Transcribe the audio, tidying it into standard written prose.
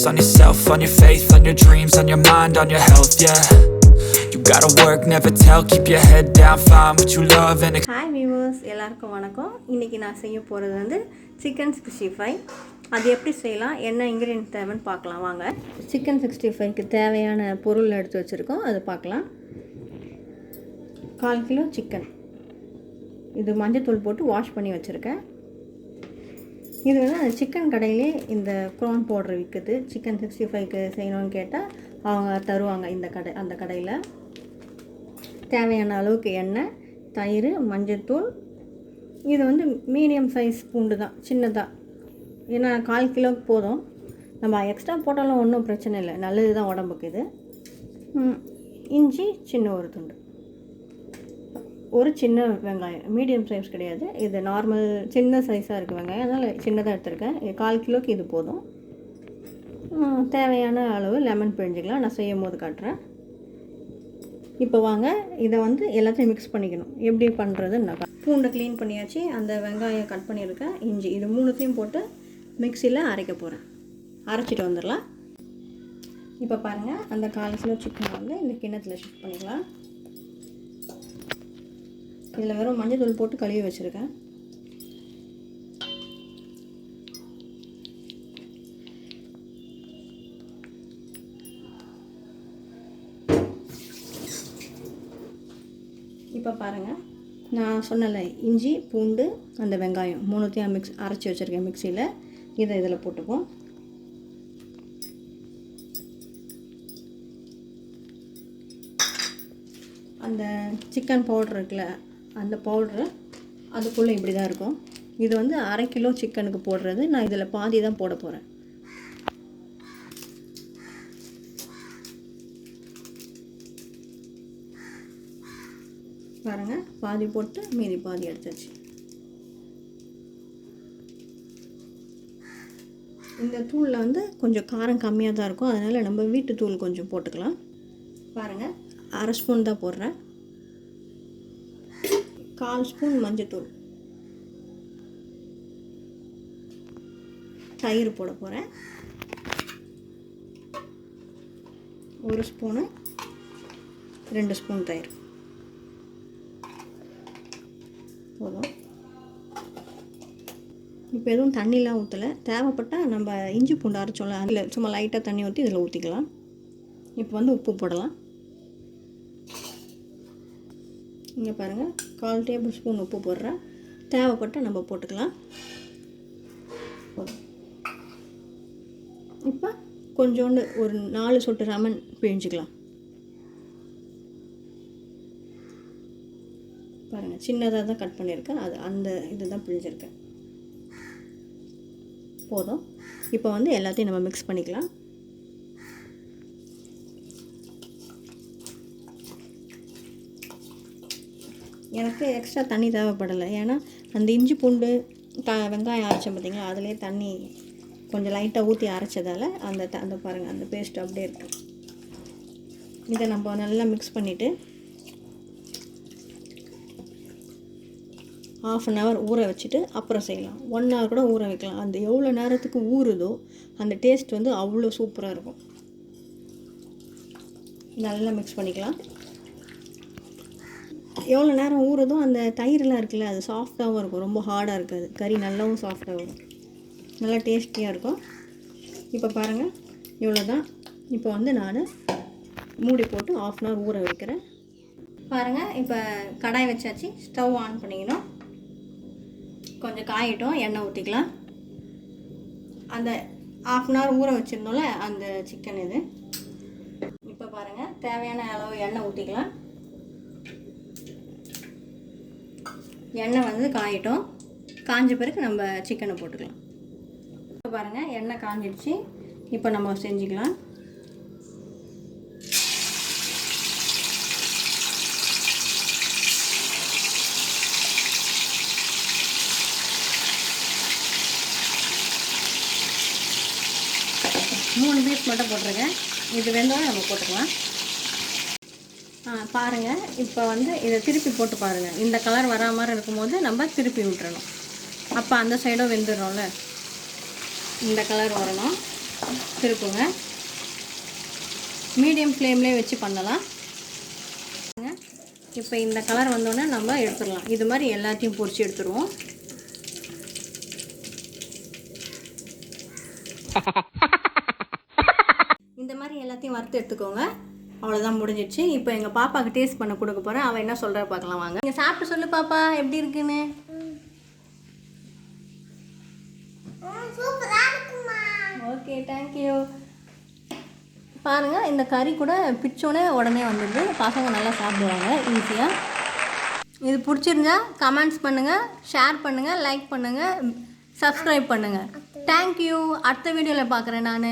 on yourself, on your faith, on your dreams, on your mind, on your health, yeah. You gotta work, never tell, keep your head down, find what you love and hi viewers, எல்லாருக்கும் வணக்கம். இன்றைக்கி நான் செய்ய போகிறது வந்து chicken 65. அது எப்படி செய்யலாம், என்ன இன்க்ரீடியன்ட் தேவைன்னு பார்க்கலாம் வாங்க. சிக்கன் 65க்கு தேவையான பொருள் எடுத்து வச்சுருக்கோம், அது பார்க்கலாம். 1/4 கிலோ சிக்கன், இது மஞ்சத்தூள் போட்டு வாஷ் பண்ணி வச்சுருக்கேன். இது வந்து சிக்கன் கடையிலே இந்த ப்ரான் பவுடர் விற்குது. சிக்கன் 65க்கு செய்யணும்னு கேட்டால் அவங்க தருவாங்க அந்த கடையில். தேவையான அளவுக்கு எண்ணெய், தயிர், மஞ்சத்தூள். இது வந்து மீடியம் சைஸ் பூண்டு தான், சின்னதாக. ஏன்னா 1/4 கிலோவுக்கு போதும். நம்ம எக்ஸ்ட்ரா போட்டாலும் ஒன்றும் பிரச்சனை இல்லை, நல்லது தான் உடம்புக்கு இது. இஞ்சி சின்ன ஒரு துண்டு, ஒரு சின்ன வெங்காயம், மீடியம் சைஸ் கிடையாது, இது நார்மல் சின்ன சைஸாக இருக்குது வெங்காயம், அதனால் சின்னதாக எடுத்துருக்கேன். 1/4 கிலோவுக்கு இது போதும். தேவையான அளவு லெமன் பிழிஞ்சிக்கலாம், நான் செய்யும் போது காட்டுறேன். இப்போ வாங்க, இதை வந்து எல்லாத்தையும் மிக்ஸ் பண்ணிக்கணும். எப்படி பண்ணுறதுன்னு நான் பூண்டை க்ளீன் பண்ணியாச்சு, அந்த வெங்காயம் கட் பண்ணியிருக்கேன், இஞ்சி, இது மூணுத்தையும் போட்டு மிக்சியில் அரைக்க போகிறேன். அரைச்சிட்டு வந்துடலாம். இப்போ பாருங்கள், அந்த 1/4 கிலோ சிக்கன் வந்து இந்த கிண்ணத்தில் ஷிஃப்ட் பண்ணிக்கலாம். இதில் வெறும் மஞ்சள் தூள் போட்டு கழுவி வச்சுருக்கேன். இப்போ பாருங்கள், நான் சொன்னல இஞ்சி, பூண்டு, அந்த வெங்காயம் மூணுத்தையும் அரைச்சி வச்சுருக்கேன் மிக்சியில். இதை இதில் போட்டுப்போம். அந்த சிக்கன் பவுட்ரு இருக்குல்ல, அந்த பவுட்ரு அதுக்குள்ளே இப்படி தான் இருக்கும். இது வந்து 1/2 கிலோ சிக்கனுக்கு போடுறது, நான் இதில் பாதி தான் போட போகிறேன். பாருங்கள், பாதி போட்டு மீதி பாதி எடுத்தாச்சு. இந்த தூளில் வந்து கொஞ்சம் காரம் கம்மியாக தான் இருக்கும், அதனால் நம்ம வீட்டு தூள் கொஞ்சம் போட்டுக்கலாம். பாருங்கள், 1/2 ஸ்பூன் தான் போடுறேன். 1/4 ஸ்பூன் மஞ்சத்தூள், தயிர் போட போகிறேன். 1 ஸ்பூனு, 2 ஸ்பூன் தயிர் போதும். இப்போ எதுவும் தண்ணிலாம் ஊற்றலை, தேவைப்பட்டால் நம்ம இஞ்சி பூண்டு அரைச்சோம்ல, அதில் சும்மா லைட்டாக தண்ணி ஊற்றி இதில் ஊற்றிக்கலாம். இப்போ வந்து உப்பு போடலாம். இங்கே பாருங்கள், 1/4 டேபிள் ஸ்பூன் உப்பு போடுறேன், தேவைப்பட்டால் நம்ம போட்டுக்கலாம். இப்போ கொஞ்சோண்டு ஒரு 4 சொட்டு லெமன் பிழிஞ்சிக்கலாம். பாருங்கள், சின்னதாக தான் கட் பண்ணியிருக்கேன், அது அந்த இது தான் பிழிஞ்சிருக்கேன். போதும். இப்போ வந்து எல்லாத்தையும் நம்ம மிக்ஸ் பண்ணிக்கலாம். எனக்கு எக்ஸ்ட்ரா தண்ணி தேவைப்படலை, ஏன்னா அந்த இஞ்சி பூண்டு வெங்காயம் அரைச்சேன் பார்த்திங்களா, அதிலே தண்ணி கொஞ்சம் லைட்டாக ஊற்றி அரைச்சதால் அந்த பாருங்கள், அந்த பேஸ்ட் அப்படியே இருக்குது. இதை நம்ம நல்லா மிக்ஸ் பண்ணிவிட்டு 1/2 hour ஊற வச்சுட்டு அப்புறம் செய்யலாம். 1 hour கூட ஊற வைக்கலாம். அந்த எவ்வளோ நேரத்துக்கு ஊறுதோ அந்த டேஸ்ட் வந்து அவ்வளோ சூப்பராக இருக்கும். நல்லா மிக்ஸ் பண்ணிக்கலாம். எவ்வளோ நேரம் ஊறுதோ அந்த தயிரெலாம் இருக்குல்ல, அது சாஃப்டாகவும் இருக்கும், ரொம்ப ஹார்டாக இருக்காது. கறி நல்லாவும் சாஃப்டாக வரும், நல்லா டேஸ்டியாக இருக்கும். இப்போ பாருங்கள், இவ்வளோ தான். இப்போ வந்து நான் மூடி போட்டு 1/2 hour ஊற வைக்கிறேன். பாருங்கள், இப்போ கடாய் வச்சாச்சு, ஸ்டவ் ஆன் பண்ணிக்கணும். கொஞ்சம் காயிட்டும், எண்ணெய் ஊற்றிக்கலாம். அந்த 1/2 hour ஊற வச்சுருந்தோம்ல அந்த சிக்கன் இது. இப்போ பாருங்கள், தேவையான அளவு எண்ணெய் ஊற்றிக்கலாம். எண்ணெய் வந்து காயிட்டும், காஞ்ச பிறகு நம்ம சிக்கனை போட்டுக்கலாம். இப்போ பாருங்கள், எண்ணெய் காஞ்சிடுச்சு. இப்போ நம்ம செஞ்சுக்கலாம். மூணு பீஸ் மட்டும் போட்டிருக்கேன், இது வெந்தோடனே நம்ம போட்டுக்கலாம். பாருங்கள், இப்போ வந்து இதை திருப்பி போட்டு பாருங்கள். இந்த கலர் வரா மாதிரி இருக்கும்போது நம்ம திருப்பி விட்டுறணும். அப்போ அந்த சைடும் வெந்துடும்ல, இந்த கலர் வரணும். திருப்புங்க. மீடியம் ஃப்ளேம்லேயே வச்சு பண்ணலாம். இப்போ இந்த கலர் வந்தோடனே நம்ம எடுத்துடலாம். இது மாதிரி எல்லாத்தையும் பொரிச்சு எடுத்துருவோம். இந்த மாதிரி எல்லாத்தையும் வறுத்து எடுத்துக்கோங்க. அவ்வளோதான், முடிஞ்சிடுச்சு. இப்போ எங்கள் பாப்பாவுக்கு டேஸ்ட் பண்ண கொடுக்க போகிறேன். அவள் என்ன சொல்கிறா பார்க்கலாம் வாங்க. நீங்கள் சாப்பிட்டு சொல்லு பாப்பா, எப்படி இருக்குன்னு. Okay, thank you. பாருங்கள், இந்த கறி கூட பிச்சோன்னே உடனே வந்துடுது. பசங்க நல்லா சாப்பிடுவாங்க ஈஸியாக. இது பிடிச்சிருந்தா கமெண்ட்ஸ் பண்ணுங்கள், ஷேர் பண்ணுங்கள், லைக் பண்ணுங்கள், சப்ஸ்கிரைப் பண்ணுங்கள். தேங்க்யூ. அடுத்த வீடியோவில் பார்க்குறேன் நான்.